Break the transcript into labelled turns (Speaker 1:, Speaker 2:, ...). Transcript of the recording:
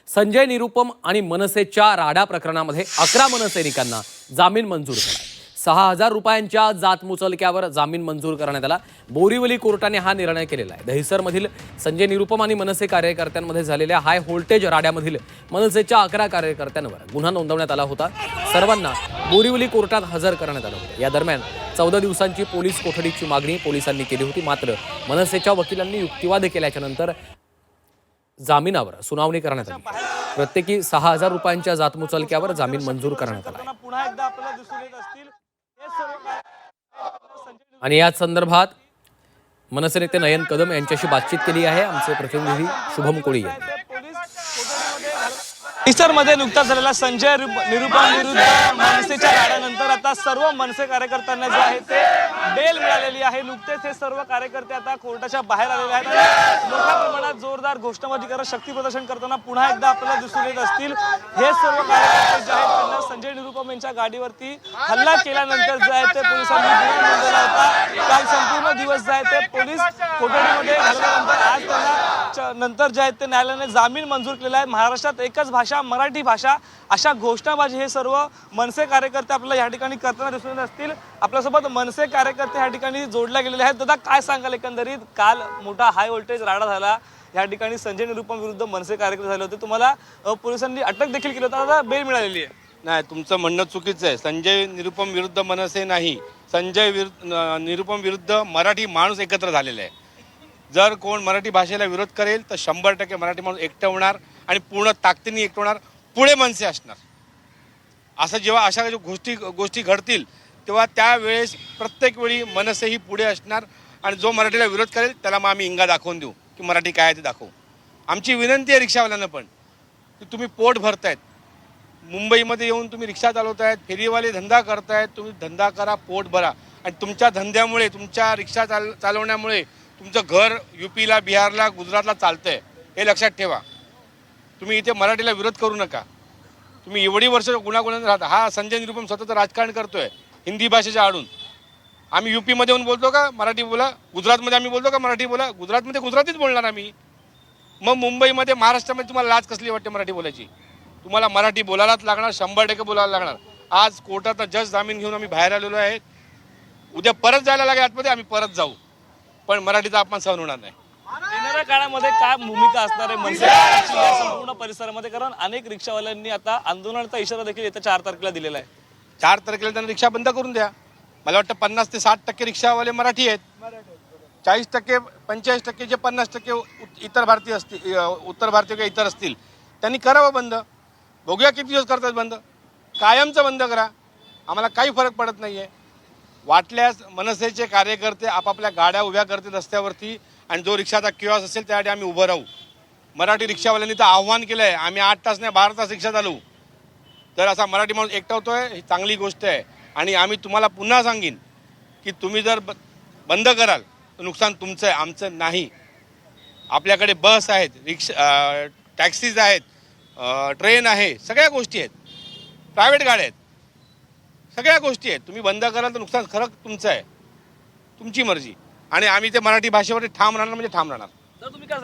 Speaker 1: संजय निरुपम आणि मनसेच्या राडा प्रकरणामध्ये 11 मनसैनिकांना जामीन मंजूर झाला। 6,000 रुपयांच्या जात मुचलक्यावर जामीन मंजूर करण्यात आला। बोरिवली कोर्टाने हा निर्णय केलेला आहे। दहिसरमधील संजय निरुपम आणि मनसे कार्यकर्त्यांमध्ये झालेल्या हाय व्होल्टेज राड्यामधील मनसेच्या 11 कार्यकर्त्यांवर गुन्हा नोंदवण्यात आला होता। सर्वांना बोरिवली कोर्टात हजर करण्यात आलं होतं। या दरम्यान 14 दिवसांची पोलीस कोठडीची मागणी पोलिसांनी केली होती, मात्र मनसेच्या वकिलांनी युक्तिवाद केल्याच्या नंतर जामिनावर सुनावणी करण्यात आली। प्रत्येकी 6,000 रुपयांच्या जात मुचलक्यावर जामीन मंजूर करण्यात आला।
Speaker 2: पुन्हा एकदा आपल्याला दिसून येत असतील हे सर्व
Speaker 1: आणि याच संदर्भात मनसे नेते नयन कदम यांच्याशी बातचीत केली आहे आमचे प्रतिनिधी शुभम कोळी यांनी।
Speaker 2: मध्ये नुकताच झालेला संजय निरुपम विरुद्ध मनसेच्या राड्यानंतर आता सर्व मनसे कार्यकर्त्यांना जे आहे ते बेल मिळालेली आहे। नुकतेच हे सर्व कार्यकर्ते आता कोर्टाच्या बाहेर आलेले आहेत आणि मोठ्या प्रमाणात जोरदार घोषणाबाजी करत शक्ती प्रदर्शन करताना पुन्हा एकदा आपल्याला दिसून येत असतील। हे सर्व कार्यकर्ते जे आहेत त्यांना संजय निरुपम यांच्या गाडीवरती हल्ला केल्यानंतर जे आहे ते पोलिसांनी गुन्हा नोंदवला होता। काल संपूर्ण दिवस जे आहे ते पोलीस कोठडीमध्ये घालवल्यानंतर आज त्यांना नंतर जे आहे ते न्यायालयाने जामीन मंजूर केलेला आहे। महाराष्ट्रात एकच भाषा मराठी भाषा अशा घोषणाबाजी हे सर्व मनसे कार्यकर्ते आपल्याला या ठिकाणी करताना दिसून येत असतील। आपल्यासोबत मनसे कार्यकर्ते या ठिकाणी जोडले गेलेले आहेत। दादा काय सांगाल, एकंदरीत काल मोठा हाय व्होल्टेज राडा झाला, या ठिकाणी संजय निरुपम विरुद्ध मनसे कार्यकर्ते झाले होते, तुम्हाला पोलिसांनी अटक देखील केली होती, आता बेल मिळालेली आहे।
Speaker 3: नाही, तुमचं म्हणणं चुकीचं आहे। संजय निरुपम विरुद्ध मनसे नाही, निरुपम विरुद्ध मराठी माणूस एकत्र झालेला आहे। जर कोण मराठी भाषेला विरोध करेल तर 100% मराठी माणूस एकटं होणार आणि पूर्ण ताकदीने एकटं होणार, पुढे मनसे असणार। असं जेव्हा अशा गोष्टी घडतील तेव्हा त्यावेळेस प्रत्येक वेळी मनसे ही पुढे असणार आणि जो मराठीला विरोध करेल त्याला मग आम्ही इंगा दाखवून देऊ की मराठी काय आहे ते दाखवू। आमची विनंती आहे रिक्षावाल्यांना पण की तुम्ही पोट भरतायत, मुंबईमध्ये येऊन तुम्ही रिक्षा चालवतायत, फेरीवाले धंदा करतायत, तुम्ही धंदा करा, पोट भरा। आणि तुमच्या धंद्यामुळे, तुमच्या रिक्षा चालवण्यामुळे तुमचं घर यूपीला, बिहारला, गुजरातला चालतंय, हे लक्षात ठेवा। तुम्ही इथे मराठीला विरोध करू नका। तुम्ही एवढी वर्ष गुणागुणाने राहता। हा संजय निरुपम स्वतःचं राजकारण करतोय हिंदी भाषेच्या आडून। आम्ही यूपीमध्ये येऊन बोलतो का मराठी बोला, गुजरातमध्ये आम्ही बोलतो का मराठी बोला, गुजरातमध्ये गुजरातीच बोलणार आम्ही। मग मुंबईमध्ये, महाराष्ट्रामध्ये तुम्हाला लाज कसली वाटते मराठी बोलायची? तुम्हाला मराठी बोलायलाच लागणार, 100% बोलायला लागणार। आज कोर्टात जज जामीन घेऊन आम्ही बाहेर आलेलो आहे। उद्या परत जायला लागेल आतमध्ये, आम्ही परत जाऊ, पण मराठीचा अपमान सहन होणार नाही।
Speaker 2: येणाऱ्या काळामध्ये काय भूमिका असणार आहे मनसेची या संपूर्ण परिसरामध्ये? कारण अनेक रिक्षावाल्यांनी आता आंदोलनाचा इशारा देखील येत्या 4 तारखेला दिलेला आहे।
Speaker 3: 4 तारखेला त्यांना रिक्षा बंद करून द्या। मला वाटतं 50 ते 60% रिक्षावाले मराठी आहेत, 40% 45% जे 50% इतर भारतीय असतील, उत्तर भारतीय किंवा इतर असतील, त्यांनी करावं बंद। बघूया किती दिवस करतात बंद, कायमचं बंद करा, आम्हाला काही फरक पडत नाही आहे। वाटल्यास मनसेचे कार्यकर्ते आपापल्या गाड्या उभ्या करतील रस्त्यावरती आणि जो रिक्षाचा किओस्क असेल त्यासाठी आम्ही उभं राहू। मराठी रिक्षावाल्यांनी तर आव्हान केलं आहे, आम्ही 8 तास नाही 12 तास रिक्षा चालवू। तर असा मराठी माणूस एकटा होतोय ही चांगली गोष्ट आहे। आणि आम्ही तुम्हाला पुन्हा सांगेन की तुम्ही जर बंद कराल तर नुकसान तुमचं आहे, आमचं नाही। आपल्याकडे बस आहेत, रिक्षा, टॅक्सीज आहेत, ट्रेन आहे, सगळ्या गोष्टी आहेत, प्रायव्हेट गाड्या आहेत, सगळ्या गोष्टी आहेत। तुम्ही बंद कराल तर नुकसान खरं तुमचं आहे, तुमची मर्जी। आणि आम्ही ते मराठी भाषेवर ठाम राहणार म्हणजे ठाम राहणार।
Speaker 2: तर तुम्ही काय